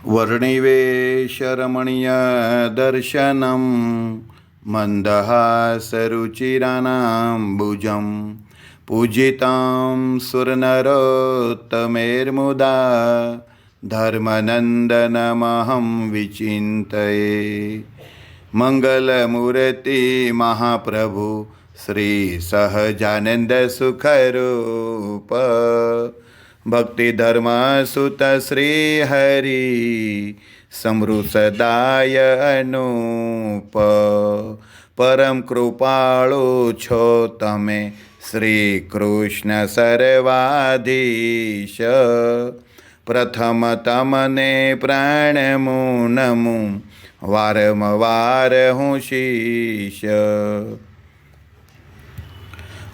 वर्णिवेशरमणीयदर्शनं मन्दहासरुचिराणाम्बुजं पूजितां सुरनरोत्तमैर्मुदा धर्मनन्दनमहं विचिन्तये। मंगलमूर्ति महाप्रभु श्री सहजानंद सुखरूप भक्ति धर्म सुत श्री हरि समृसदाय अनूप परम कृपाळु छो तमे श्री कृष्ण सर्वाधीश प्रथम तमने प्राणमु नमु वारंवार हूँ शीश।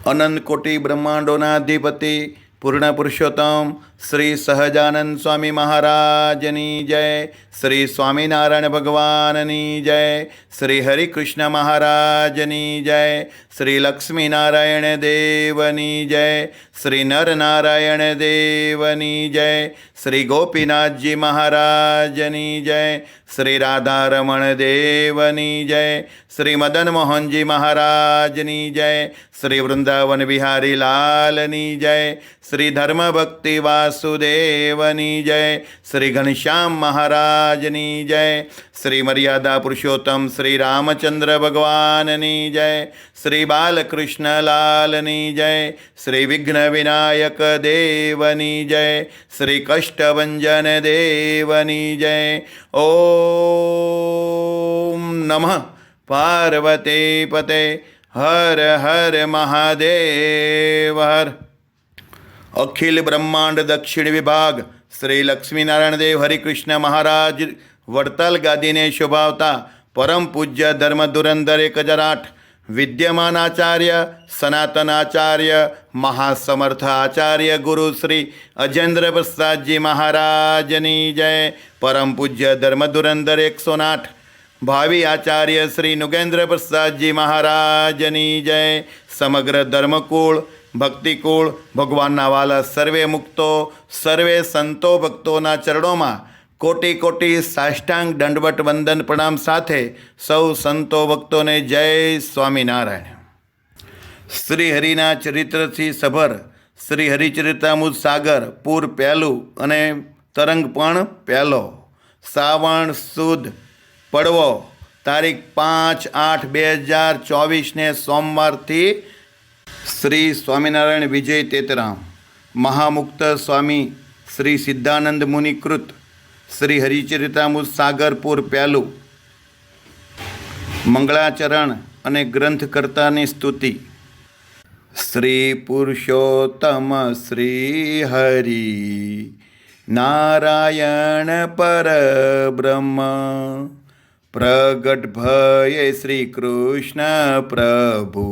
अनंत कोटि ब्रह्मांडोना अधिपति पूर्ण पुरुषोत्तम श्री सहजानंद स्वामी महाराजनी जय। श्री स्वामीनारायण भगवाननी जय। श्री हरिकृष्ण महाराजनी जय। श्री लक्ष्मी नारायण देवनी जय। श्री नर नारायण देवनी जय। श्री गोपीनाथ जी महाराजनी जय। श्री राधा रमण देवनी जय। श्री मदन मोहन जी महाराजनी जय। श्री वृंदावन बिहारी लालनी जय। श्री धर्म भक्ति वासुदेवनी जय। श्री घनश्याम महाराजनी जय। श्री मर्यादा पुरुषोत्तम श्री रामचंद्र भगवाननी जय। श्री बालकृष्ण लालनी जय। श्री विघ्न विनायक देवनी जय। श्री कष्टभंजन देवनी जय। ओम नमः पार्वती पते हर हर महादेव हर। अखिल ब्रह्मांड दक्षिण विभाग श्री लक्ष्मीनारायण देव हरिकृष्ण महाराज वड़ताल गादी ने शोभावता परम पूज्य धर्म धुरंधर 1008 विद्यमान आचार्य सनातन आचार्य महासमर्थ आचार्य गुरु श्री अजेंद्र प्रसाद जी महाराजनी जय। परम पूज्य धर्म धुरंधर 108 भावी आचार्य श्री नुगेंद्र प्रसाद जी महाराजनी जय। समग्र धर्मकूल भक्तिकूल भगवानना वाला सर्वे मुक्तो सर्वे संतो भक्तोना चरणों में कोटि कोटि साष्टांग दंडवट वंदन प्रणाम साथे सौ संतो भक्तों ने जय स्वामीनारायण। श्री हरिना चरित्र थी सभर श्री हरिचरितामृत सागर पूर पहलू अने तरंग पण पहलो श्रावण सुद पड़वो तारीख 5/8/2024 ने सोमवार थी श्री स्वामीनारायण विजय तेतराम महामुक्त स्वामी श्री सिद्धानंद मुनिकृत श्री हरिचरितामृत सागरपुर प्यालू मंगलाचरण अने ग्रंथकर्ता ने स्तुति। श्री पुरुषोत्तम श्री हरि नारायण पर ब्रह्म प्रगट भये श्री कृष्ण प्रभु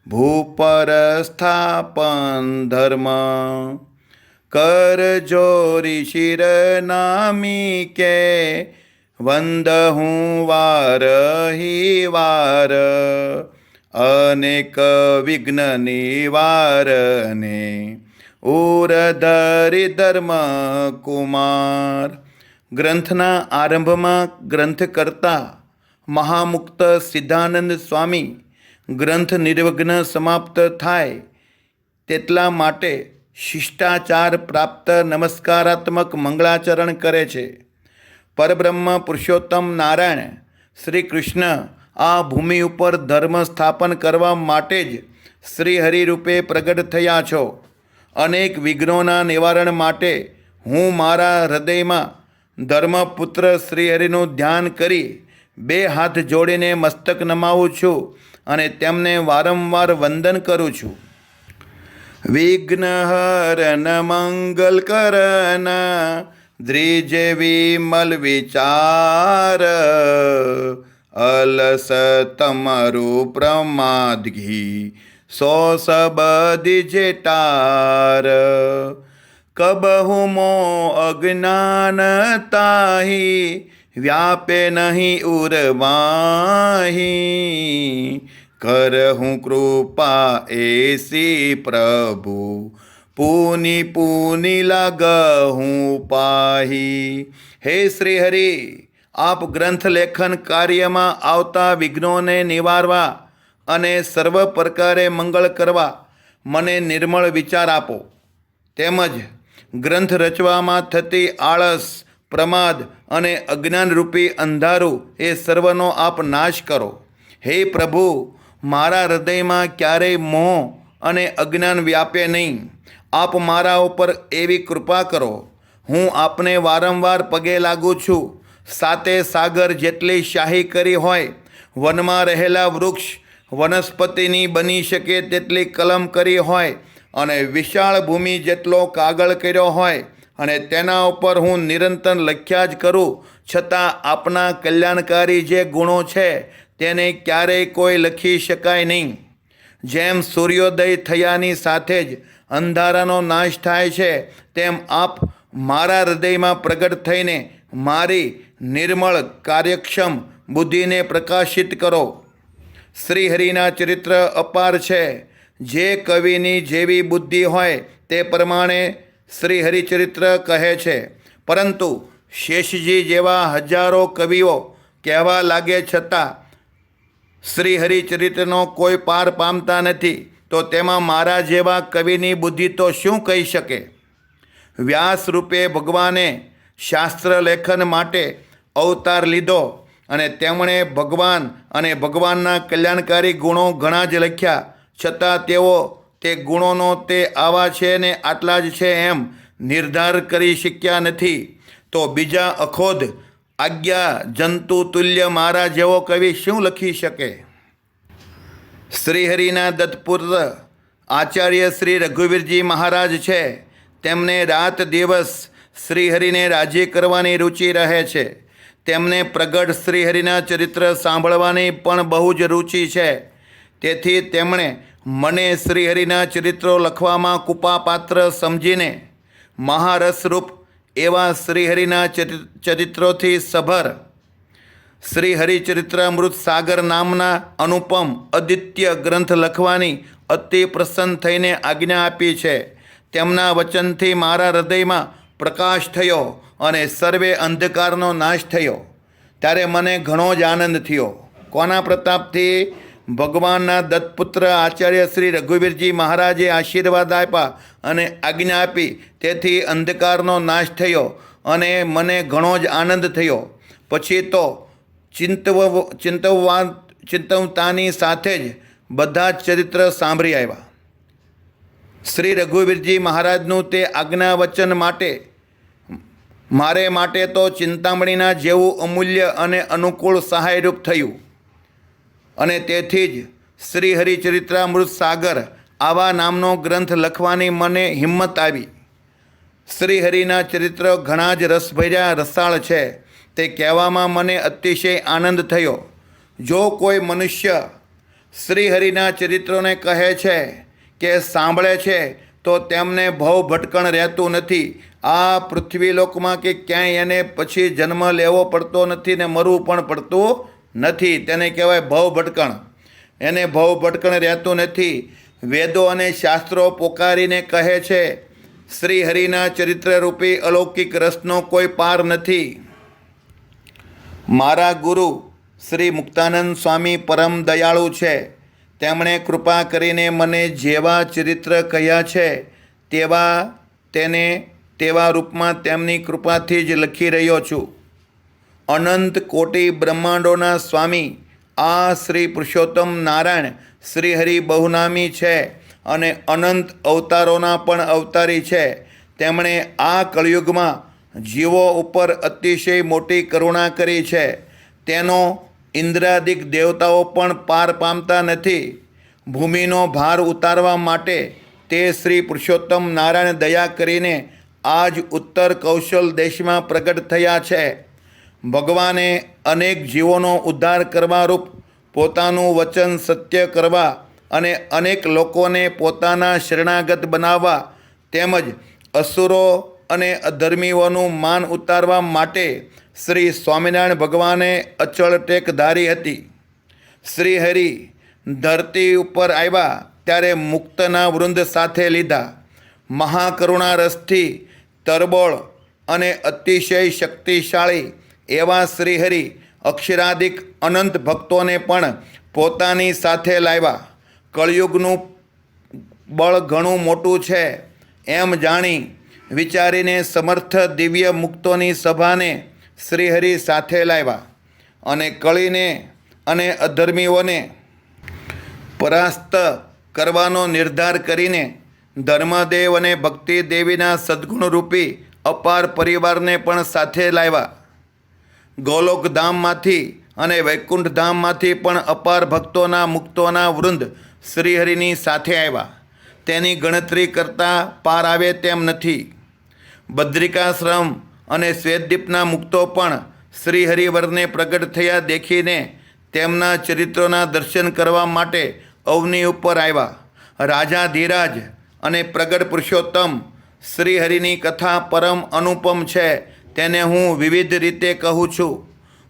भूपर स्थापन धर्म कर जोरी शिर नामी के वंदहूँ वार ही वार अनेक विघ्न निवारने उरधरि धर्म कुमार। ग्रंथना आरंभ में ग्रंथकर्ता महामुक्त सिद्धानंद स्वामी ग्रंथ निर्विघ्न समाप्त थाय तेटला माटे शिष्टाचार प्राप्त नमस्कारात्मक मंगलाचरण करे छे। परब्रह्म पुरुषोत्तम नारायण श्री कृष्ण आ भूमि पर धर्म स्थापन करवा माटे ज श्री हरि रूपे प्रगट थया छो। अनेक विघ्नोना निवारण माटे हूँ मारा हृदय में धर्मपुत्र श्री हरिनु ध्यान करी 2 हाथ जोड़ीने मस्तक नमावुं छुं अने तेमने वारंवार वंदन करूँ छूँ। विघ्नहरन मंगल करन द्विज विमल विचार अलस तमरु प्रमाद घी सो सबदि जेटार कबहु मो अज्ञान ताही व्यापे नहीं उर्वाही करहूँ कृपा ऐसी प्रभु પૂની પૂની લાગહું પાહી. હે શ્રી હરિ, આપ ગ્રંથ લેખન કાર્યમાં આવતા વિઘ્નોને નિવારવા અને સર્વ પ્રકારે મંગળ કરવા મને નિર્મળ વિચાર આપો. તેમજ ગ્રંથ રચવામાં થતી આળસ, પ્રમાદ અને અજ્ઞાનરૂપી અંધારું એ સર્વનો આપ નાશ કરો. હે પ્રભુ, મારા હૃદયમાં ક્યારેય મોહ અને અજ્ઞાન વ્યાપે નહીં. આપ મારા ઉપર એવી કૃપા કરો. હું આપને વારંવાર પગે લાગુ છું. સાતે સાગર જેટલી શાહી કરી હોય, વનમાં રહેલા વૃક્ષ વનસ્પતિની બની શકે તેટલી કલમ કરી હોય, અને વિશાળ ભૂમિ જેટલો કાગળ કર્યો હોય, અને તેના ઉપર હું નિરંતર લખ્યા જ કરું, છતાં આપના કલ્યાણકારી જે ગુણો છે તેને ક્યારેય કોઈ લખી શકાય નહીં. જેમ સૂર્યોદય થયાની સાથે જ અંધારાનો નાશ થાય છે, તેમ આપ મારા હૃદયમાં પ્રગટ થઈને મારી નિર્મળ કાર્યક્ષમ બુદ્ધિને પ્રકાશિત કરો. શ્રી હરિના ચરિત્ર અપાર છે. જે કવિની જેવી બુદ્ધિ હોય તે પ્રમાણે શ્રી હરિચરિત્ર કહે છે. પરંતુ શેષજી જેવા હજારો કવિઓ કહેવા લાગે છતાં શ્રી હરિચરિત્રનો કોઈ પાર પામતા નથી, તો તેમાં મારા જેવા કવિની બુદ્ધિ તો શું કહી શકે? વ્યાસ રૂપે ભગવાને શાસ્ત્ર લેખન માટે અવતાર લીધો, અને તેમણે ભગવાન અને ભગવાનના કલ્યાણકારી ગુણો ઘણા જ લખ્યા, છતાં તેઓ તે ગુણોનો તે આવા છે ને આટલા જ છે એમ નિર્ધાર કરી શક્યા નથી. તો બીજા અખોદ આજ્ઞા જંતુ તુલ્ય મારા જેવો કવિ શું લખી શકે? શ્રીહરિના દત્તપુત્ર આચાર્ય શ્રી રઘુવીરજી મહારાજ છે. તેમને રાત દિવસ શ્રીહરિને રાજી કરવાની રુચિ રહે છે. તેમને પ્રગટ શ્રીહરિના ચરિત્ર સાંભળવાની પણ બહુ જ રુચિ છે. તેથી તેમણે મને શ્રીહરિના ચરિત્રો લખવામાં કૃપાપાત્ર સમજીને મહારસરૂપ એવા શ્રીહરિના ચરિત્રોથી સભર શ્રી હરિચરિત્રામૃત સાગર નામના અનુપમ અદ્વિતીય ગ્રંથ લખવાની અતિ પ્રસન્ન થઈને આજ્ઞા આપી છે. તેમના વચનથી મારા હૃદયમાં પ્રકાશ થયો અને સર્વે અંધકારનો નાશ થયો. ત્યારે મને ઘણો જ આનંદ થયો. કોના પ્રતાપથી? ભગવાનના દત્તપુત્ર આચાર્ય શ્રી રઘુવીરજી મહારાજે આશીર્વાદ આપ્યા અને આજ્ઞા આપી. તેથી અંધકારનો નાશ થયો અને મને ઘણો જ આનંદ થયો. પછી તો ચિંતવતાની સાથે જ બધા જ ચરિત્ર સાંભળી આવ્યા. શ્રી રઘુવીરજી મહારાજનું તે આજ્ઞા વચન માટે મારે માટે તો ચિંતામણીના જેવું અમૂલ્ય અને અનુકૂળ સહાયરૂપ થયું. અને તેથી જ શ્રી હરિચરિત્રામૃત સાગર આવા નામનો ગ્રંથ લખવાની મને હિંમત આવી. શ્રી હરિના ચરિત્ર ઘણા જ રસભર્યા રસાળ છે. તે કહેવામાં મને અતિશય આનંદ થયો. જો કોઈ મનુષ્ય શ્રી હરિના ચરિત્રોને કહે છે કે સાંભળે છે, તો તેમને ભવ ભટકણ રહેતું નથી. આ પૃથ્વીલોકમાં કે ક્યાંય એને પછી જન્મ લેવો પડતો નથી ને મરવું પણ પડતું નથી. તેને કહેવાય ભવ ભટકણ. એને ભવ ભટકણ રહેતું નથી. વેદો અને શાસ્ત્રો પોકારીને કહે છે શ્રી હરિના ચરિત્રરૂપી અલૌકિક રસનો કોઈ પાર નથી. મારા ગુરુ શ્રી મુક્તાનંદ સ્વામી પરમ દયાળુ છે. તેમણે કૃપા કરીને મને જેવા ચરિત્ર કહ્યા છે તેવા રૂપમાં તેમની કૃપાથી જ લખી રહ્યો છું. અનંત કોટી બ્રહ્માંડોના સ્વામી આ શ્રી પુરુષોત્તમ નારાયણ શ્રીહરિ બહુનામી છે અને અનંત અવતારોના પણ અવતારી છે. તેમણે આ કળિયુગમાં જીવો ઉપર અતિશય મોટી કરુણા કરી છે. તેનો ઇન્દ્રાદિક દેવતાઓ પણ પાર પામતા નથી. ભૂમિનો ભાર ઉતારવા માટે તે શ્રી પુરુષોત્તમ નારાયણ દયા કરીને આજ ઉત્તર કૌશલ દેશમાં પ્રગટ થયા છે. ભગવાને અનેક જીવોનો ઉદ્ધાર કરવા રૂપ પોતાનું વચન સત્ય કરવા અને અનેક લોકોને પોતાના શરણાગત બનાવવા તેમજ અસુરો અને અધર્મીઓનું માન ઉતારવા માટે શ્રી સ્વામિનારાયણ ભગવાને અચળ ટેક ધારી હતી. શ્રી હરિ ધરતી ઉપર આવ્યા ત્યારે મુક્તના વૃંદ સાથે લીધા. મહાકરુણા રસથી તરબોળ અને અતિશય શક્તિશાળી એવા શ્રીહરિ અક્ષરાધિક અનંત ભક્તોને પણ પોતાની સાથે લાવ્યા. કળિયુગનું બળ ઘણું મોટું છે એમ જાણી વિચારીને સમર્થ દિવ્ય મુક્તોની સભાને શ્રીહરિ સાથે લાવ્યા અને કળીને અને અધર્મીઓને પરાસ્ત કરવાનો નિર્ધાર કરીને ધર્મદેવ અને ભક્તિ દેવીના સદ્ગુણરૂપી અપાર પરિવારને પણ સાથે લાવ્યા. ગોલોકધામમાંથી અને વૈકુંઠધામમાંથી પણ અપાર ભક્તોના મુક્તોના વૃંદ શ્રીહરિની સાથે આવ્યા. તેની ગણતરી કરતાં પાર આવે તેમ નથી. બદ્રિકાશ્રમ અને શ્વેતદીપના મુક્તો પણ શ્રીહરિવરને પ્રગટ થયા દેખીને તેમના ચરિત્રોના દર્શન કરવા માટે અવની ઉપર આવ્યા. રાજા ધીરાજ અને પ્રગટ પુરુષોત્તમ શ્રીહરિની કથા પરમ અનુપમ છે. તેને હું વિવિધ રીતે કહું છું.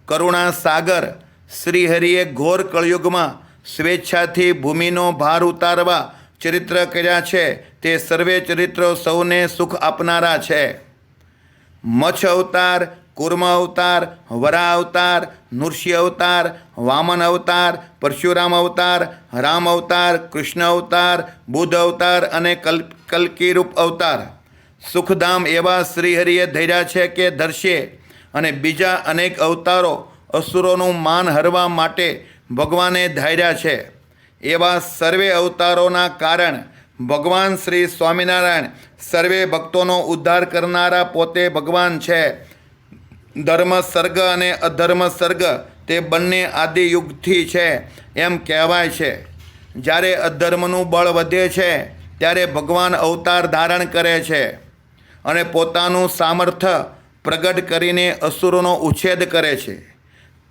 કરુણા સાગર શ્રીહરિએ ઘોર કળયુગમાં સ્વેચ્છાથી ભૂમિનો ભાર ઉતારવા ચરિત્ર કર્યા છે. તે સર્વે ચરિત્રો સૌને સુખ આપનારા છે. મચ્છ અવતાર, કુર્મ અવતાર, વરા અવતાર, નૃસિંહ અવતાર, વામન અવતાર, પરશુરામ અવતાર, રામ અવતાર, કૃષ્ણ અવતાર, બુદ્ધ અવતાર અને કલ્કીરૂપ અવતાર સુખધામ એવા શ્રીહરિએ ધર્યા છે કે ધરશે. અને બીજા અનેક અવતારો અસુરોનું માન હરવા માટે ભગવાને ધાર્યા છે. એવા સર્વે અવતારોના કારણ ભગવાન શ્રી સ્વામિનારાયણ સર્વે ભક્તોનો ઉદ્ધાર કરનારા પોતે ભગવાન છે. ધર્મ સર્ગ અને અધર્મ સર્ગ તે બંને આદિયુગથી છે એમ કહેવાય છે. જ્યારે અધર્મનું બળ વધે છે ત્યારે ભગવાન અવતાર ધારણ કરે છે અને પોતાનું સામર્થ્ય પ્રગટ કરીને અસુરોનો ઉચ્છેદ કરે છે.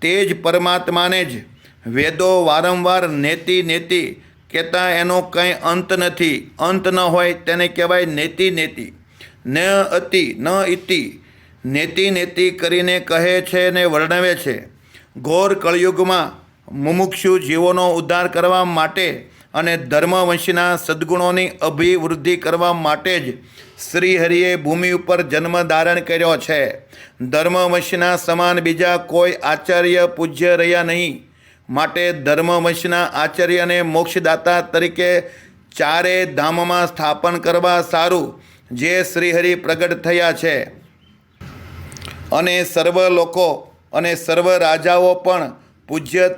તે જ પરમાત્માને જ વેદો વારંવાર નેતિ નેતિ કહેતા એનો કંઈ અંત નથી. અંત ન હોય તેને કહેવાય નેતિ નેતિ. ન અતિ ન ઇતિ નેતિ નેતિ કરીને કહે છે ને વર્ણવે છે. ઘોર કળયુગમાં મુમુક્ષુ જીવોનો ઉદ્ધાર કરવા માટે અને ધર્મવંશના સદ્ગુણોની અભિવૃદ્ધિ કરવા માટે જ શ્રીહરિએ ભૂમિ ઉપર જન્મ ધારણ કર્યો છે. ધર્મવંશના સમાન બીજા કોઈ આચાર્ય પૂજ્ય રહ્યા નહીં. માટે ધર્મવંશના આચાર્યને મોક્ષદાતા તરીકે ચારે ધામમાં સ્થાપન કરવા સારું જે શ્રીહરિ પ્રગટ થયા છે. અને સર્વ લોકો અને સર્વ રાજાઓ પણ પૂજ્ય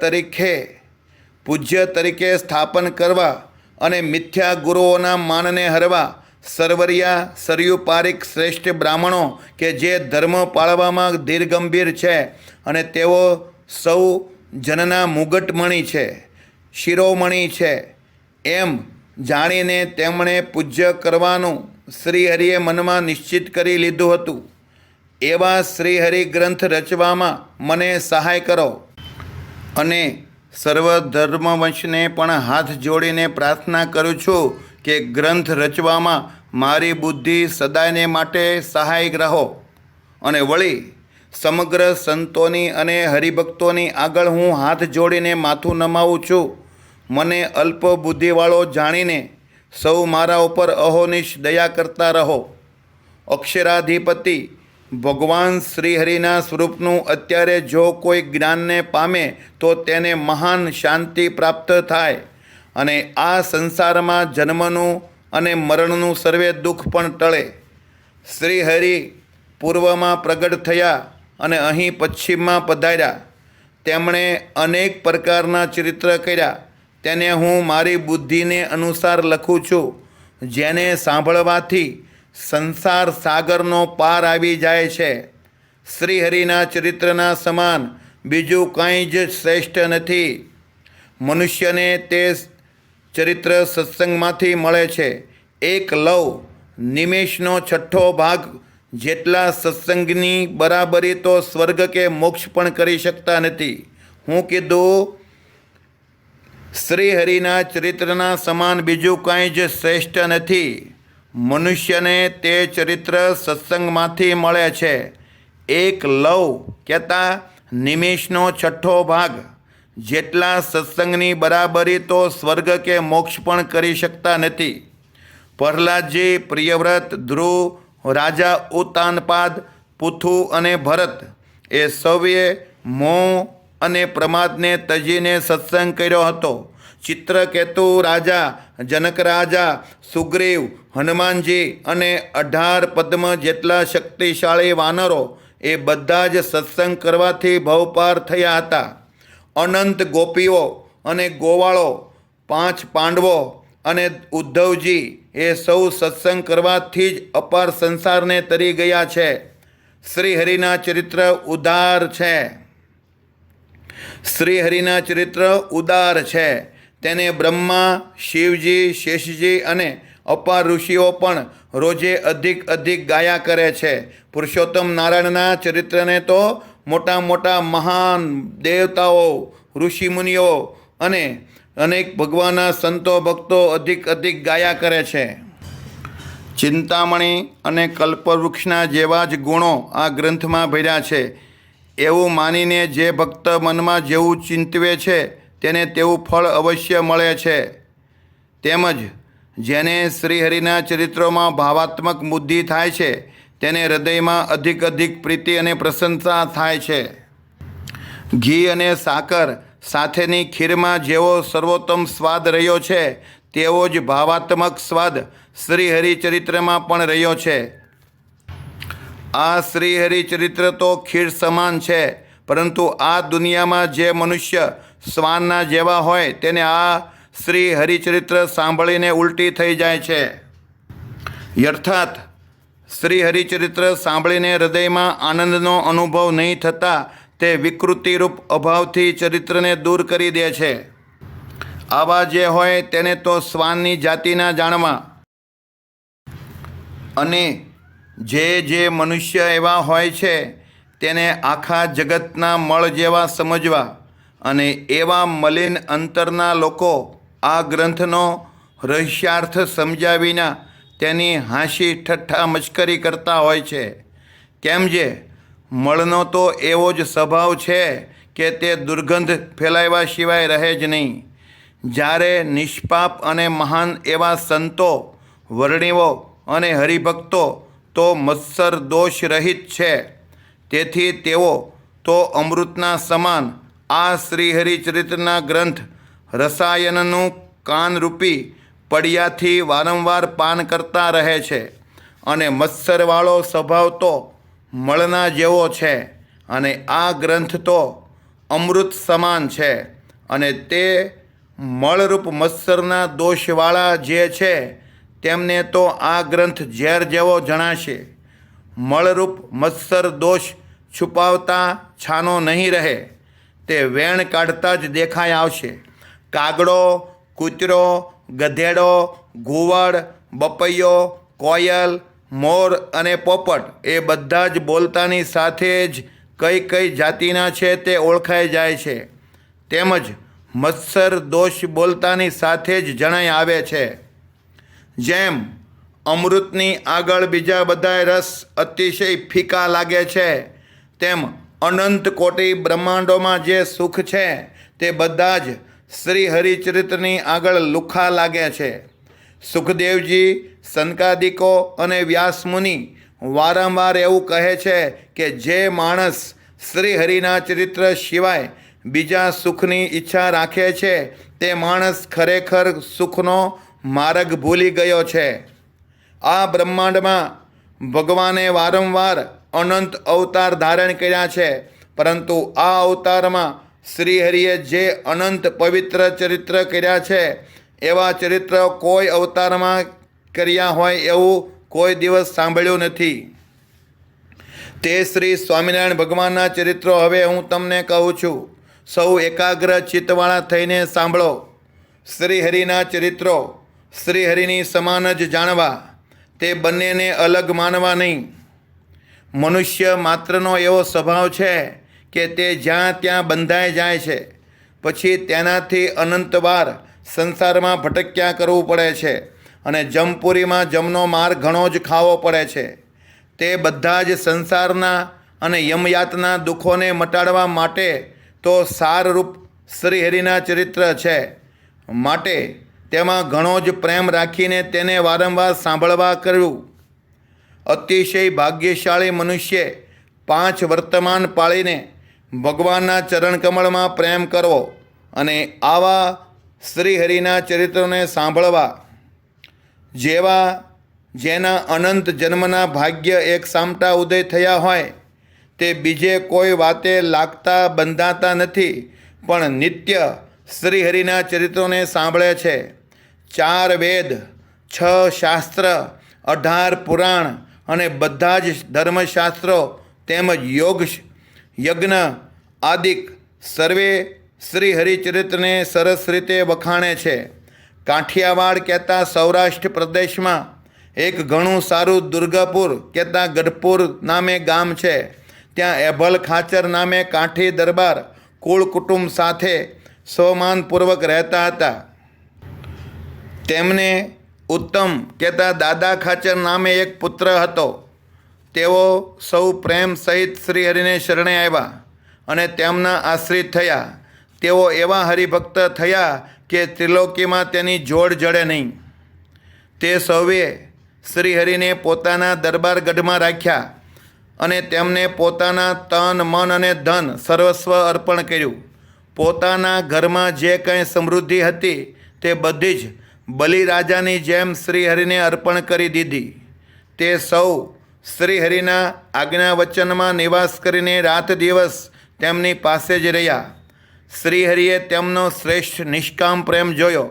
તરીકે સ્થાપન કરવા અને મિથ્યા ગુરુઓના માનને હરવા સરવરિયા સરયુ પારિક શ્રેષ્ઠ બ્રાહ્મણો કે જે ધર્મ પાળવામાં ધીરગંભીર છે અને તેઓ સૌ જનના મુગટમણી છે, શિરોમણી છે એમ જાણીને તેમણે પૂજ્ય કરવાનું શ્રીહરિએ મનમાં નિશ્ચિત કરી લીધું હતું. એવા શ્રીહરિ ગ્રંથ રચવામાં મને સહાય કરો. અને સર્વ ધર્મવંશને પણ હાથ જોડીને પ્રાર્થના કરું છું કે ગ્રંથ રચવામાં મારી બુદ્ધિ સદાયને માટે સહાયક રહો. અને વળી સમગ્ર સંતોની અને હરિભક્તોની આગળ હું હાથ જોડીને માથું નમાવું છું. મને અલ્પ બુદ્ધિવાળો જાણીને સૌ મારા ઉપર અહોનિશ દયા કરતા રહો. અક્ષરાધિપતિ ભગવાન શ્રીહરિના સ્વરૂપનું અત્યારે જો કોઈ જ્ઞાનને પામે તો તેને મહાન શાંતિ પ્રાપ્ત થાય અને આ સંસારમાં જન્મનું અને મરણનું સર્વે દુઃખ પણ ટળે. શ્રીહરિ પૂર્વમાં પ્રગટ થયા અને અહીં પશ્ચિમમાં પધાર્યા. તેમણે અનેક પ્રકારના ચરિત્ર કર્યા. તેને હું મારી બુદ્ધિને અનુસાર લખું છું. જેને સાંભળવાથી સંસાર સાગરનો પાર આવી જાય છે. શ્રીહરિના ચરિત્રના સમાન બીજું કંઈ જ શ્રેષ્ઠ નથી. મનુષ્યને તે ચરિત્ર સત્સંગમાંથી મળે છે. એક લવ નિમેષનો છઠ્ઠો ભાગ જેટલા સત્સંગની બરાબરી તો સ્વર્ગ કે મોક્ષ પણ કરી શકતા નથી. હું કીધું શ્રીહરિના ચરિત્રના સમાન બીજું કાંઈ જ શ્રેષ્ઠ નથી. મનુષ્યને તે ચરિત્ર સત્સંગમાંથી મળે છે. એક લવ કહેતા નિમેષનો છઠ્ઠો ભાગ જેટલા સત્સંગની બરાબરી તો સ્વર્ગ કે મોક્ષ પણ કરી શકતા નથી. પ્રહલાદજી, પ્રિયવ્રત, ધ્રુવ, રાજા ઉતાનપાદ, પૃથુ અને ભરત એ સૌએ મોહ અને પ્રમાદને તજીને સત્સંગ કર્યો હતો. ચિત્રકેતુ રાજા, જનક રાજા, સુગ્રીવ, હનુમાનજી અને 18 પદ્મ જેટલા શક્તિશાળી વાનરો એ બધા જ સત્સંગ કરવાથી ભવપાર થયા હતા. અનંત ગોપીઓ અને ગોવાળો, 5 પાંડવો અને ઉદ્ધવજી એ સૌ સત્સંગ કરવાથી જ અપાર સંસારને તરી ગયા છે. શ્રી હરિના ચરિત્ર ઉદાર છે. શ્રી હરિના ચરિત્ર ઉદાર છે. તેને બ્રહ્મા, શિવજી, શેષજી અને અપાર ઋષિઓ પણ રોજે અધિક ગાયા કરે છે. પુરુષોત્તમ નારાયણના ચરિત્રને તો મોટા મોટા મહાન દેવતાઓ, ઋષિમુનિઓ અને અનેક ભગવાનના સંતો ભક્તો અધિક ગાયા કરે છે. ચિંતામણી અને કલ્પવૃક્ષના જેવા જ ગુણો આ ગ્રંથમાં ભર્યા છે. એવું માનીને જે ભક્ત મનમાં જેવું ચિંતવે છે તેને તેવું ફળ અવશ્ય મળે છે. તેમજ જેને શ્રીહરિના ચરિત્રોમાં ભાવાત્મક બુદ્ધિ થાય છે તેને હૃદયમાં અધિક પ્રીતિ અને પ્રશંસા થાય છે. ઘી અને સાકર સાથેની ખીરમાં જેવો સર્વોત્તમ સ્વાદ રહ્યો છે તેવો જ ભાવાત્મક સ્વાદ શ્રીહરિ ચરિત્રમાં પણ રહ્યો છે. આ શ્રીહરિ ચરિત્ર તો ખીર સમાન છે, પરંતુ આ દુનિયામાં જે મનુષ્ય શ્વાનના જેવા હોય તેને આ શ્રી હરિચરિત્ર સાંભળીને ઉલટી થઈ જાય છે. યથાર્થ શ્રી હરિચરિત્ર સાંભળીને હૃદયમાં આનંદનો અનુભવ નહીં થતાં તે વિકૃતિરૂપ અભાવથી ચરિત્રને દૂર કરી દે છે. આવા જે હોય તેને તો શ્વાનની જાતિના જાણવા, અને જે મનુષ્ય એવા હોય છે તેને આખા જગતના મળ જેવા સમજવા, અને એવા મલિન અંતરના લોકો આ ગ્રંથનો રહસ્યાર્થ સમજ્યા વિના તેની હાંસી ઠઠ્ઠા મશ્કરી કરતા હોય છે. કેમ જે મળનો તો એવો જ સ્વભાવ છે કે તે દુર્ગંધ ફેલાવ્યા સિવાય રહે જ નહીં. જ્યારે નિષ્પાપ અને મહાન એવા સંતો, વર્ણિવો અને હરિભક્તો તો મત્સર દોષ રહિત છે, તેથી તેઓ તો અમૃતના સમાન આ શ્રીહરિચરિત્રના ગ્રંથ રસાયનનું કાનરૂપી પડિયાથી વારંવાર પાન કરતા રહે છે. અને મત્સરવાળો સ્વભાવ તો મળના જેવો છે, અને આ ગ્રંથ તો અમૃત સમાન છે. અને તે મળરૂપ મત્સરના દોષવાળા જે છે તેમને તો આ ગ્રંથ ઝેર જેવો જણાશે. મળરૂપ મત્સર દોષ છુપાવતા છાનો નહીં રહે, તે વેણ કાઢતા જ દેખાઈ આવશે. કાગડો, કૂતરો, ગધેડો, ઘુવડ, બપૈયો, કોયલ, મોર અને પોપટ એ બધા જ બોલતાની સાથે જ કઈ જાતિના છે તે ઓળખાઈ જાય છે. તેમજ મત્સર દોષ બોલતાની સાથે જ જણાઈ આવે છે. જેમ અમૃતની આગળ બીજા બધાય રસ અતિશય ફીકા લાગે છે, તેમ અનંત કોટી બ્રહ્માંડોમાં જે સુખ છે તે બધા જ શ્રી હરિચરિત્રની આગળ લુખા લાગે છે. સુખદેવજી, સનકાદિકો અને વ્યાસમુનિ વારંવાર એવું કહે છે કે જે માણસ શ્રી હરિના ચરિત્ર સિવાય બીજા સુખની ઈચ્છા રાખે છે તે માણસ ખરેખર સુખનો માર્ગ ભૂલી ગયો છે. આ બ્રહ્માંડમાં ભગવાને વારંવાર અનંત અવતાર ધારણ કર્યા છે, પરંતુ આ અવતારમાં શ્રીહરિએ જે અનંત પવિત્ર ચરિત્ર કર્યા છે એવા ચરિત્ર કોઈ અવતારમાં કર્યા હોય એવું કોઈ દિવસ સાંભળ્યું નથી. તે શ્રી સ્વામિનારાયણ ભગવાનના ચરિત્રો હવે હું તમને કહું છું. સૌ એકાગ્ર ચિત્તવાળા થઈને સાંભળો. શ્રીહરિના ચરિત્રો શ્રીહરિની સમાન જ જાણવા, તે બંનેને અલગ માનવા નહીં. મનુષ્ય માત્રનો એવો સ્વભાવ છે કે તે જ્યાં ત્યાં બંધાઈ જાય છે, પછી તેનાથી અનંતવાર સંસારમાં ભટક્યા કરવું પડે છે, અને જમપુરીમાં જમનો માર ઘણો જ ખાવો પડે છે. તે બધા જ સંસારના અને યમયાતના દુઃખોને મટાડવા માટે તો સારરૂપ શ્રીહરિના ચરિત્ર છે. માટે તેમાં ઘણો જ પ્રેમ રાખીને તેને વારંવાર સાંભળવા કરવું. અતિશય ભાગ્યશાળી મનુષ્યે 5 વર્તમાન પાળીને ભગવાનના ચરણકમળમાં પ્રેમ કરવો અને આવા શ્રીહરિના ચરિત્રોને સાંભળવા. જેના અનંત જન્મના ભાગ્ય એક સામટા ઉદય થયા હોય તે બીજે કોઈ વાતે લાગતા બંધાતા નથી, પણ નિત્ય શ્રીહરિના ચરિત્રોને સાંભળે છે. 4 વેદ, 6 શાસ્ત્ર, 18 પુરાણ અને બધા જ ધર્મશાસ્ત્રો તેમજ યોગ યજ્ઞ આદિક સર્વે શ્રી હરિચરિત્રને સરસ રીતે વખાણે છે. કાઠિયાવાડ કહેતા સૌરાષ્ટ્ર પ્રદેશમાં એક ઘણું સારું દુર્ગાપુર કહેતા ગઢપુર નામે ગામ છે. ત્યાં એભલ ખાચર નામે કાઠી દરબાર કુળ કુટુંબ સાથે સ્વમાનપૂર્વક રહેતા હતા. તેમને ઉત્તમ કહેતા દાદા ખાચર નામે એક પુત્ર હતો. તેઓ સૌ પ્રેમ સહિત શ્રીહરિને શરણે આવ્યા અને તેમના આશ્રિત થયા. તેઓ એવા હરિભક્ત થયા કે ત્રિલોકીમાં તેની જોડ જડે નહીં. તે સૌએ શ્રીહરિને પોતાના દરબારગઢમાં રાખ્યા અને તેમને પોતાના તન મન અને ધન સર્વસ્વ અર્પણ કર્યું. પોતાના ઘરમાં જે કંઈ સમૃદ્ધિ હતી તે બધી જ બલિરાજાની જેમ શ્રીહરિને અર્પણ કરી દીધી. તે સૌ શ્રીહરિના આજ્ઞા વચનમાં નિવાસ કરીને રાત દિવસ તેમની પાસે જ રહ્યા. શ્રીહરિએ તેમનો શ્રેષ્ઠ નિષ્કામ પ્રેમ જોયો,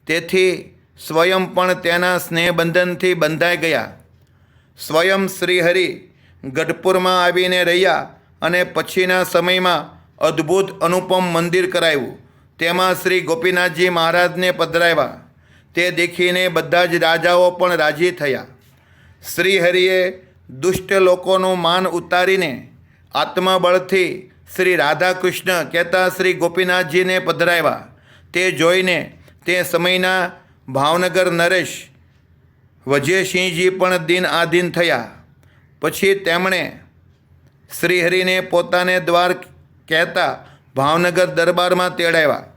તેથી સ્વયં પણ તેના સ્નેહબંધનથી બંધાઈ ગયા. સ્વયં શ્રીહરિ ગઢપુરમાં આવીને રહ્યા અને પછીના સમયમાં અદ્ભુત અનુપમ મંદિર કરાવ્યું. તેમાં શ્રી ગોપીનાથજી મહારાજને પધરાવ્યા. તે દેખીને બધા જ રાજાઓ પણ રાજી થયા. શ્રીહરિએ દુષ્ટ લોકોનું માન ઉતારીને આત્મબળથી શ્રી રાધાકૃષ્ણ કહેતા શ્રી ગોપીનાથજીને પધરાવ્યા. તે જોઈને તે સમયના ભાવનગર નરેશ વજયસિંહજી પણ દિન આધીન થયા. પછી તેમણે શ્રીહરિને પોતાને દ્વાર કહેતા ભાવનગર દરબારમાં તેડાવ્યા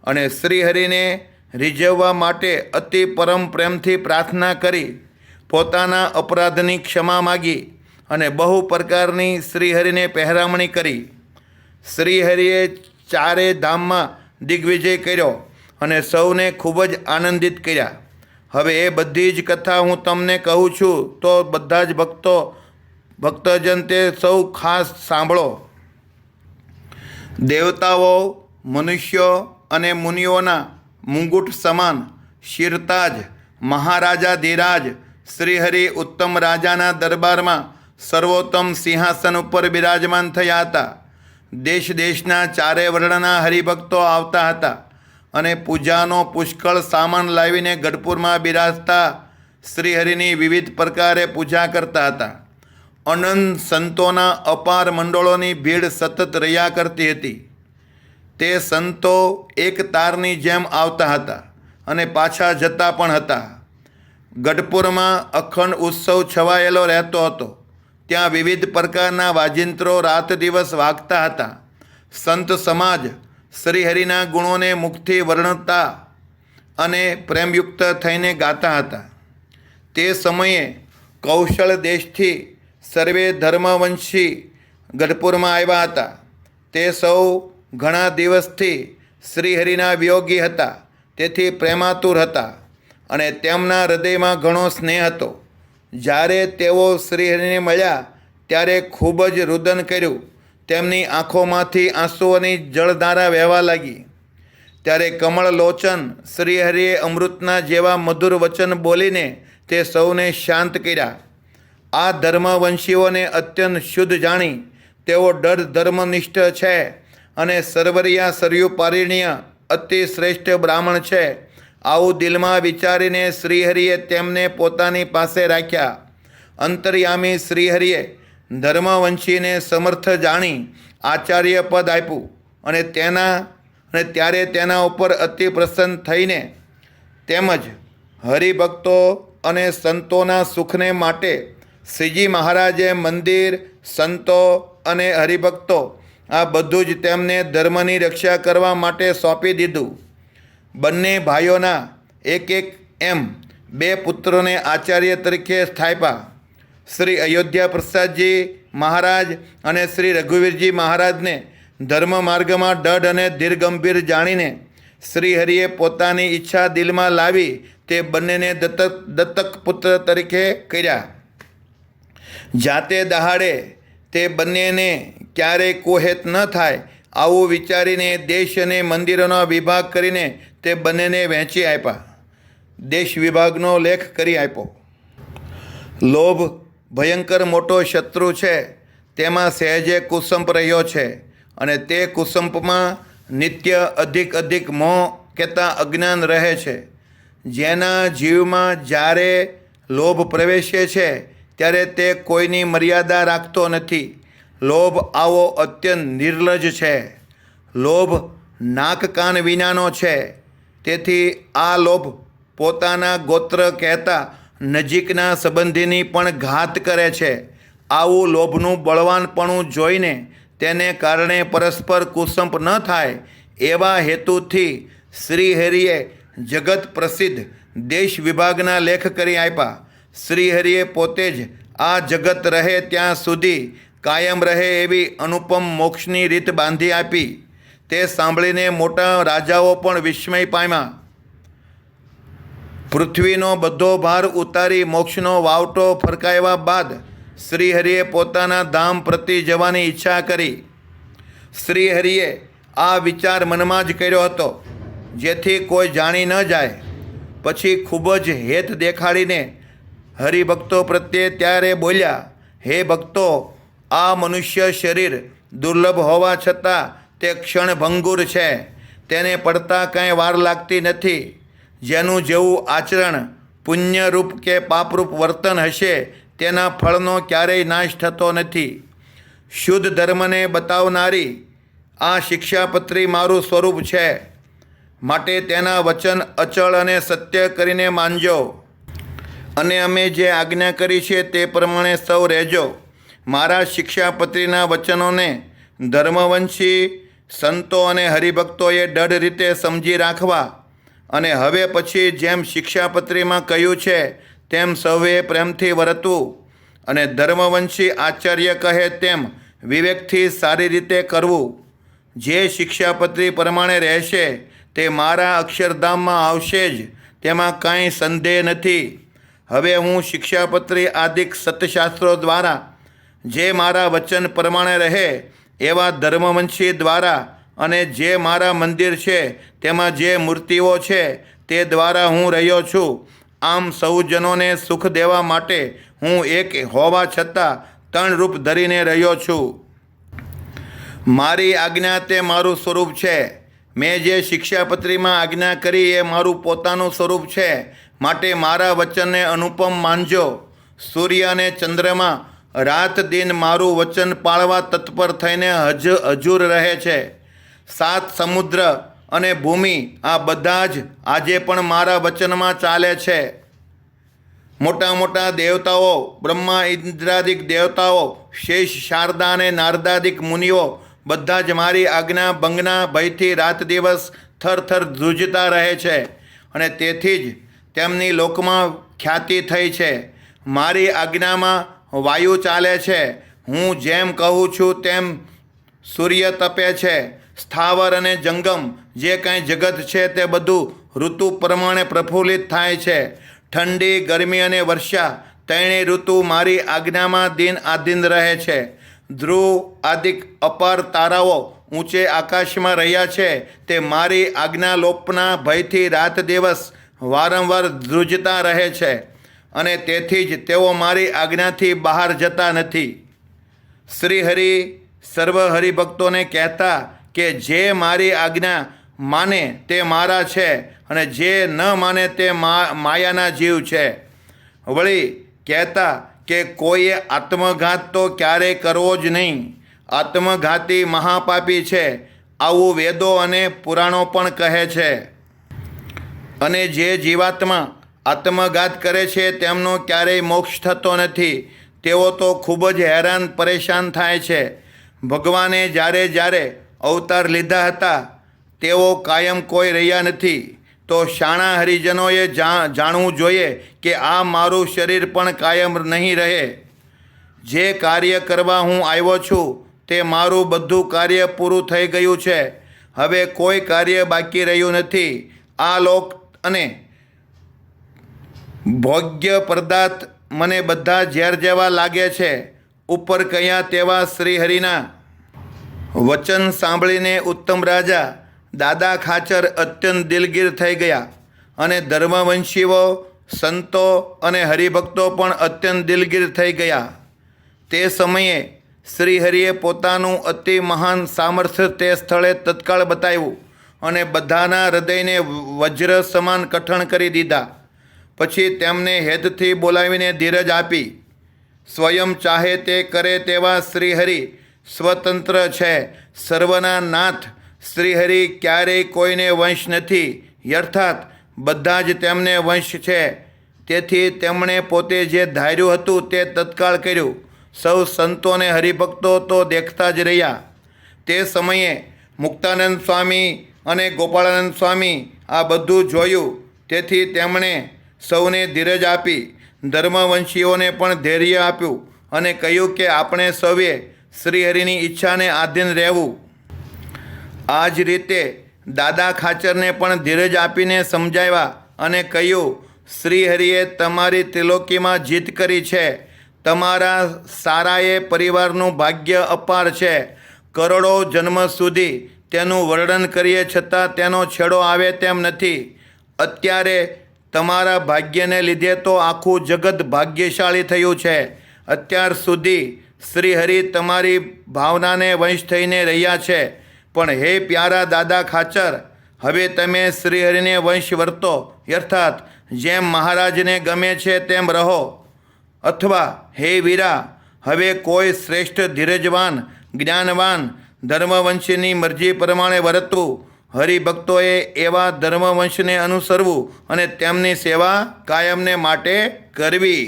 અને શ્રીહરિને રીઝવવા માટે અતિ પરમ પ્રેમથી પ્રાર્થના કરી પોતાના અપરાધની ક્ષમા માગી અને બહુ પ્રકારની શ્રીહરિને પહેરામણી કરી. શ્રીહરિએ 4 ધામમાં દિગ્વિજય કર્યો અને સૌને ખૂબ જ આનંદિત કર્યા. હવે એ બધી જ કથા હું તમને કહું છું તો બધા જ ભક્તજન તે સૌ ખાસ સાંભળો. દેવતાઓ, મનુષ્યો અને મુનિઓના મુંગુટ સમાન શિરતાજ મહારાજાધિરાજ શ્રીહરિ ઉત્તમ રાજાના દરબારમાં સર્વોત્તમ સિંહાસન ઉપર બિરાજમાન થયા હતા. દેશ દેશના 4 વર્ણના હરિભક્તો આવતા હતા અને પૂજાનો પુષ્કળ સામાન લાવીને ગઢપુરમાં બિરાજતા શ્રીહરિની વિવિધ પ્રકારે પૂજા કરતા હતા. અનંત સંતોના અપાર મંડળોની ભીડ સતત રહ્યા કરતી હતી. તે સંતો એક તારની જેમ આવતા હતા અને પાછા જતા પણ હતા. ગઢપુરમાં અખંડ ઉત્સવ છવાયેલો રહેતો હતો. ત્યાં વિવિધ પ્રકારના વાજિંત્રો રાત દિવસ વાગતા હતા. સંત સમાજ શ્રીહરિના ગુણોને મુખથી વર્ણતા અને પ્રેમયુક્ત થઈને ગાતા હતા. તે સમયે કૌશળ દેશથી સર્વે ધર્મવંશી ગઢપુરમાં આવ્યા હતા. તે સૌ ઘણા દિવસથી શ્રીહરિના વિયોગી હતા, તેથી પ્રેમાતુર હતા અને તેમના હૃદયમાં ઘણો સ્નેહ હતો. જ્યારે તેઓ શ્રીહરિને મળ્યા ત્યારે ખૂબ જ રુદન કર્યું. તેમની આંખોમાંથી આંસુઓની જળધારા વહેવા લાગી. ત્યારે કમળ લોચન શ્રીહરિએ અમૃતના જેવા મધુર વચન બોલીને તે સૌને શાંત કર્યા. આ ધર્મવંશીઓને અત્યંત શુદ્ધ જાણી તેઓ દઢ ધર્મનિષ્ઠ છે અને સર્વરિયા સરયુ પારિણીય અતિ શ્રેષ્ઠ બ્રાહ્મણ છે. આવું દિલમાં વિચારીને શ્રીહરિએ તેમને પોતાની પાસે રાખ્યા. અંતર્યામી શ્રીહરિએ ધર્મવંશીને સમર્થ જાણી આચાર્ય પદ આપ્યું અને ત્યારે તેના ઉપર અતિ પ્રસન્ન થઈને તેમજ હરિભક્તો અને સંતોના સુખને માટે શ્રીજી મહારાજે મંદિર, સંતો અને હરિભક્તો આ બધું જ તેમને ધર્મની રક્ષા કરવા માટે સોંપી દીધું. બંને ભાઈઓના એક એમ 2 પુત્રોને આચાર્ય તરીકે સ્થાપ્યા. શ્રી અયોધ્યા પ્રસાદજી મહારાજ અને શ્રી રઘુવીરજી મહારાજને ધર્મ માર્ગમાં દઢ અને ધીરગંભીર જાણીને શ્રીહરિએ પોતાની ઈચ્છા દિલમાં લાવી તે બંનેને દત્તક પુત્ર તરીકે કર્યા. જાતે દહાડે તે બંનેને ક્યારેય કોહેત ન થાય આવું વિચારીને દેશ અને મંદિરોનો વિભાગ કરીને તે બંનેને વહેંચી આપ્યા. દેશ વિભાગનો લેખ કરી આપ્યો. લોભ ભયંકર મોટો શત્રુ છે. તેમાં સહેજે કુસંપ રહ્યો છે અને તે કુસંપમાં નિત્ય અધિક મોહ કહેતા અજ્ઞાન રહે છે. જેના જીવમાં જ્યારે લોભ પ્રવેશે છે ત્યારે તે કોઈની મર્યાદા રાખતો નથી. લોભ આવો અત્યંત નિર્લજ છે. લોભ નાક કાન વિનાનો છે. તેથી આ લોભ પોતાના ગોત્ર કહેતા નજીકના સંબંધીની પણ ઘાત કરે છે. આવું લોભનું બળવાનપણું જોઈને તેને કારણે પરસ્પર કુસંપ ન થાય એવા હેતુથી શ્રીહરિએ જગત પ્રસિદ્ધ દેશ વિભાગના લેખ કરી આપ્યા. શ્રીહરિએ પોતે જ આ જગત રહે ત્યાં સુધી કાયમ રહે એવી અનુપમ મોક્ષની રીત બાંધી આપી. તે સાંભળીને મોટા રાજાઓ પણ વિસ્મય પામ્યા. પૃથ્વીનો બધો ભાર ઉતારી મોક્ષનો વાવટો ફરકાવ્યા બાદ શ્રીહરિએ પોતાના ધામ પ્રતિ જવાની ઈચ્છા કરી. શ્રીહરિએ આ વિચાર મનમાં જ કર્યો હતો જેથી કોઈ જાણી ન જાય. પછી ખૂબ જ હેત દેખાડીને હરિભક્તો પ્રત્યે ત્યારે બોલ્યા, હે ભક્તો, આ મનુષ્ય શરીર દુર્લભ હોવા છતાં તે ક્ષણભંગુર છે. તેને પડતા કાંઈ વાર લાગતી નથી. જેનું જેવું આચરણ પુણ્યરૂપ કે પાપરૂપ વર્તન હશે તેના ફળનો ક્યારેય નાશ થતો નથી. શુદ્ધ ધર્મને બતાવનારી આ શિક્ષાપત્રી મારું સ્વરૂપ છે. માટે તેના વચન અચળ અને સત્ય કરીને માનજો અને અમે જે આજ્ઞા કરી છે તે પ્રમાણે સૌ રહેજો. મારા શિક્ષાપત્રીના વચનોને ધર્મવંશી સંતો અને હરિભક્તોએ દઢ રીતે સમજી રાખવા અને હવે પછી જેમ શિક્ષાપત્રીમાં કહ્યું છે તેમ સૌએ પ્રેમથી વર્તવું અને ધર્મવંશી આચાર્ય કહે તેમ વિવેકથી સારી રીતે કરવું. જે શિક્ષાપત્રી પ્રમાણે રહેશે તે મારા અક્ષરધામમાં આવશે જ, તેમાં કાંઈ સંદેહ નથી. હવે હું શિક્ષાપત્રી આદિક સતશાસ્ત્રો દ્વારા જે મારા વચન પ્રમાણે રહે એવા ધર્મવંશી દ્વારા અને જે મારા મંદિર છે તેમાં જે મૂર્તિઓ છે તે દ્વારા હું રહ્યો છું. આમ સૌજનોને સુખ દેવા માટે હું એક હોવા છતાં 3 રૂપ ધરીને રહ્યો છું. મારી આજ્ઞા તે મારું સ્વરૂપ છે. મેં જે શિક્ષાપત્રીમાં આજ્ઞા કરી એ મારું પોતાનું સ્વરૂપ છે. માટે મારા વચનને અનુપમ માનજો. સૂર્ય અને ચંદ્રમાં રાત દિન મારું વચન પાળવા તત્પર થઈને હજુર રહે છે. 7 સમુદ્ર અને ભૂમિ આ બધા જ આજે પણ મારા વચનમાં ચાલે છે. મોટા મોટા દેવતાઓ, બ્રહ્મા ઇન્દ્રાદિક દેવતાઓ, શેષ શારદા અને નારદાદિક મુનિઓ બધા જ મારી આજ્ઞા ભંગના ભયથી રાત દિવસ થરથર ધ્રુજતા રહે છે અને તેથી જ તેમની લોકમાં ખ્યાતિ થઈ છે. મારી આજ્ઞામાં વાયુ ચાલે છે. હું જેમ કહું છું તેમ સૂર્ય તપે છે. સ્થાવર અને જંગમ જે કાંઈ જગત છે તે બધું ઋતુ પ્રમાણે પ્રફુલ્લિત થાય છે. ઠંડી, ગરમી અને વર્ષા ત્રણેય ઋતુ મારી આજ્ઞામાં દિન આધીન રહે છે. ધ્રુવ આદિક અપાર તારાઓ ઊંચે આકાશમાં રહ્યા છે તે મારી આજ્ઞાલોપના ભયથી રાત દિવસ વારંવાર ધ્રુજતા રહે છે અને તેથી જ તેઓ મારી આજ્ઞાથી બહાર જતા નથી. શ્રીહરિ સર્વ હરિભક્તોને કહેતા કે જે મારી આજ્ઞા માને તે મારા છે અને જે ન માને તે માયાના જીવ છે. વળી કહેતા કે કોઈએ આત્મઘાત તો ક્યારેય કરવો જ નહીં. આત્મઘાતી મહાપાપી છે આવું વેદો અને પુરાણો પણ કહે છે. અને જે જીવાત્મા આત્મઘાત કરે છે તેમનો ક્યારેય મોક્ષ થતો નથી. તેઓ તો ખૂબ જ હેરાન પરેશાન થાય છે. ભગવાને જ્યારે જ્યારે અવતાર લીધા હતા તેઓ કાયમ કોઈ રહ્યા નથી. તો શાણા હરિજનોએ જાણવું જોઈએ કે આ મારું શરીર પણ કાયમ નહીં રહે. જે કાર્ય કરવા હું આવ્યો છું તે મારું બધું કાર્ય પૂરું થઈ ગયું છે. હવે કોઈ કાર્ય બાકી રહ્યું નથી. આ લોક અને ભોગ્ય પદાર્થ મને બધા ઝેર જેવા લાગે છે. ઉપર કહ્યા તેવા શ્રીહરિના વચન સાંભળીને ઉત્તમ રાજા દાદા ખાચર અત્યંત દિલગીર થઈ ગયા અને ધર્મવંશીઓ, સંતો અને હરિભક્તો પણ અત્યંત દિલગીર થઈ ગયા. તે સમયે શ્રીહરિએ પોતાનું અતિ મહાન સામર્થ્ય તે સ્થળે તત્કાળ બતાવ્યું અને બધાના હૃદયને વજ્ર સમાન કઠણ કરી દીધા. પછી તેમને હેતથી બોલાવીને ધીરજ આપી. સ્વયં ચાહે તે કરે તેવા શ્રીહરિ સ્વતંત્ર છે. સર્વના નાથ શ્રીહરિ ક્યારેય કોઈને વંશ નથી, અર્થાત બધા જ તેમને વંશ છે. તેથી તેમણે પોતે જે ધાર્યું હતું તે તત્કાળ કર્યું. સૌ સંતો અને હરિભક્તો તો દેખતા જ રહ્યા. તે સમયે મુક્તાનંદ સ્વામી અને ગોપાળાનંદ સ્વામી આ બધું જોયું. તેથી તેમણે સૌને ધીરજ આપી, ધર્મવંશીઓને પણ ધૈર્ય આપ્યું અને કહ્યું કે આપણે સૌએ શ્રીહરિની ઈચ્છાને આધીન રહેવું. આ જ રીતે દાદા ખાચરને પણ ધીરજ આપીને સમજાવ્યા અને કહ્યું, શ્રીહરિએ તમારી ત્રિલોકીમાં જીત કરી છે. તમારા સારાએ પરિવારનું ભાગ્ય અપાર છે. કરોડો જન્મ સુધી તેનું વર્ણન કરીએ છતાં તેનો છેડો આવે તેમ નથી. અત્યારે તમારા ભાગ્યને લીધે તો આખું જગત ભાગ્યશાળી થયું છે. અત્યાર સુધી શ્રીહરિ તમારી ભાવનાને વંશ થઈને રહ્યા છે. પણ હે પ્યારા દાદા ખાચર, હવે તમે શ્રીહરિને વંશ વર્તો, અર્થાત જેમ મહારાજને ગમે છે તેમ રહો. અથવા હે વીરા, હવે કોઈ શ્રેષ્ઠ ધીરજવાન, જ્ઞાનવાન ધર્મવંશીની મરજી પ્રમાણે વર્તવું. હરિભક્તોએ એવા ધર્મવંશને અનુસરવું અને તેમની સેવા કાયમને માટે કરવી.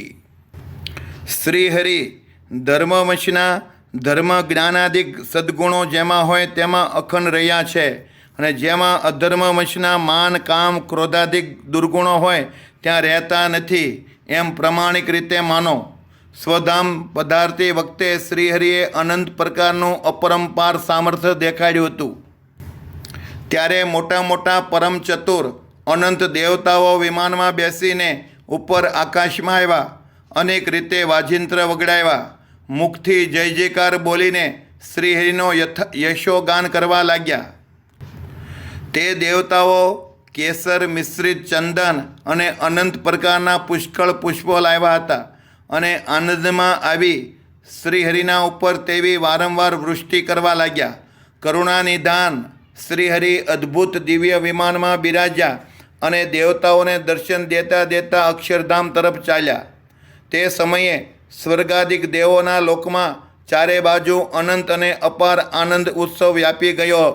શ્રીહરિ ધર્મવંશના ધર્મ જ્ઞાનાદિક સદ્ગુણો જેમાં હોય તેમાં અખંડ રહ્યા છે અને જેમાં અધર્મવંશના માન, કામ, ક્રોધાદિક દુર્ગુણો હોય ત્યાં રહેતા નથી એમ પ્રમાણિક રીતે માનો. સ્વધામ પધારતી વખતે શ્રીહરિએ અનંત પ્રકારનું અપરંપાર સામર્થ્ય દેખાડ્યું હતું. ત્યારે મોટા મોટા પરમ ચતુર અનંત દેવતાઓ વિમાનમાં બેસીને ઉપર આકાશમાં આવ્યા. અનેક રીતે વાજિંત્ર વગડાવ્યા. મુખથી જય જયકાર બોલીને શ્રીહરિનો યશોગાન કરવા લાગ્યા. તે દેવતાઓ કેસર મિશ્રિત ચંદન અને અનંત પ્રકારના પુષ્કળ પુષ્પો લાવ્યા હતા અને આનંદમાં આવી શ્રીહરિના ઉપર તેવી વારંવાર વૃષ્ટિ કરવા લાગ્યા. કરુણાનિધાન શ્રીહરિ અદ્ભુત દિવ્ય વિમાનમાં બિરાજ્યા અને દેવતાઓને દર્શન દેતા દેતા અક્ષરધામ તરફ ચાલ્યા. તે સમયે સ્વર્ગાદિક દેવોના લોકમાં ચારે બાજુ અનંત અને અપાર આનંદ ઉત્સવ વ્યાપી ગયો.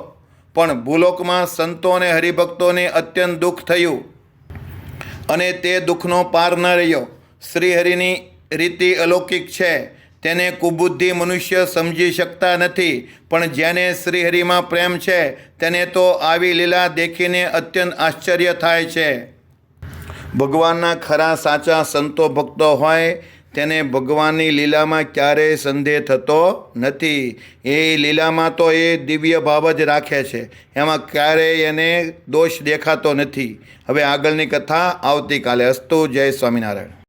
પણ ભૂલોકમાં સંતો અને હરિભક્તોને અત્યંત દુઃખ થયું અને તે દુઃખનો પાર ન રહ્યો. શ્રીહરિની રીતિ અલૌકિક છે. તેને કુબુદ્ધિ મનુષ્ય સમજી શકતા નથી. પણ જેને શ્રીહરિમાં પ્રેમ છે તેને તો આવી લીલા દેખીને અત્યંત આશ્ચર્ય થાય છે. ભગવાનના ખરા સાચા સંતો ભક્તો હોય તેને ભગવાનની લીલામાં ક્યારેય સંદેહ થતો નથી. એ લીલામાં તો એ દિવ્ય ભાવ જ રાખે છે. એમાં ક્યારેય એને દોષ દેખાતો નથી. હવે આગળની કથા આવતીકાલે. અસ્તુ. જય સ્વામિનારાયણ.